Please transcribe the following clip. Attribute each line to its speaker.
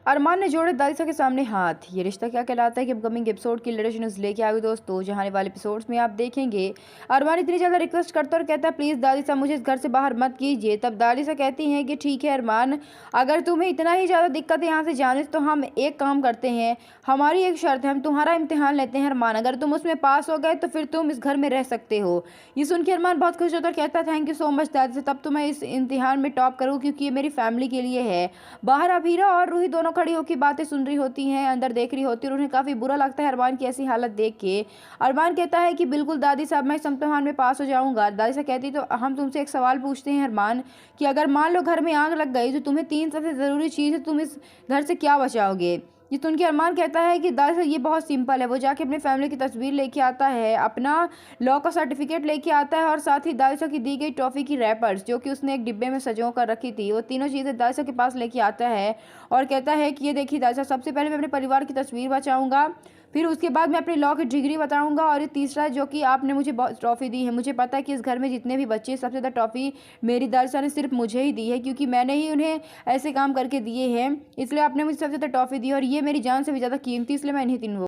Speaker 1: अरमान ने जोड़े दादिसा के सामने हाथ। ये रिश्ता क्या कहलाता है कि अपकमिंग एपिसोड की लेटेस्ट न्यूज़ लेके आ गई दोस्तों, जहाँ आने वाले एपिसोड्स में आप देखेंगे अरमान इतनी ज़्यादा रिक्वेस्ट करता है और कहता है प्लीज़ दादिसा मुझे इस घर से बाहर मत कीजिए। तब दादिसा कहती हैं कि ठीक है अरमान, अगर तुम्हें इतना ही ज़्यादा दिक्कत है यहाँ से जाने से तो हम एक काम करते हैं, हमारी एक शर्त है, हम तुम्हारा इम्तिहान लेते हैं अरमान, अगर तुम उसमें पास हो गए तो फिर तुम इस घर में रह सकते हो। ये सुन के अरमान बहुत खुश होता है और कहता है थैंक यू सो मच दादिसा, तब तो मैं इस इम्तिहान में टॉप करूँ क्योंकि ये मेरी फैमिली के लिए है। बाहर अभीरा और रूही दोनों खड़ी होकर बातें सुन रही होती हैं, अंदर देख रही होती है और उन्हें काफ़ी बुरा लगता है अरमान की ऐसी हालत देख के। अरमान कहता है कि बिल्कुल दादी साहब, मैं इस इम्तिहान में पास हो जाऊंगा। दादी साहब कहती तो हम तुमसे एक सवाल पूछते हैं अरमान, कि अगर मान लो घर में आग लग गई तो तुम्हें तीन सबसे ज़रूरी चीज़ है, तुम इस घर से क्या बचाओगे। ये सुन के अरमान कहता है कि दादी साहब ये बहुत सिंपल है। वो जाके अपनी फैमिली की तस्वीर लेके आता है, अपना लॉ का सर्टिफिकेट लेके आता है और साथ ही दादी साहब की दी गई टॉफ़ी की रैपर्स जो कि उसने एक डिब्बे में सजो कर रखी थी, वो तीनों चीज़ें दादी साहब के पास लेके आता है और कहता है कि ये देखिए दादी साहब, सबसे पहले मैं अपने परिवार की तस्वीर बचाऊंगा, फिर उसके बाद मैं अपने लॉ की डिग्री बताऊंगा और ये तीसरा जो कि आपने मुझे बहुत ट्रॉफ़ी दी है, मुझे पता है कि इस घर में जितने भी बच्चे सबसे ज़्यादा ट्रॉफ़ी मेरी दादी ने सिर्फ मुझे ही दी है क्योंकि मैंने ही उन्हें ऐसे काम करके दिए हैं, इसलिए आपने मुझे सबसे ज़्यादा ट्रॉफ़ी दी और ये मेरी जान से भी ज़्यादा कीमती, इसलिए मैं इन्हीं तीनों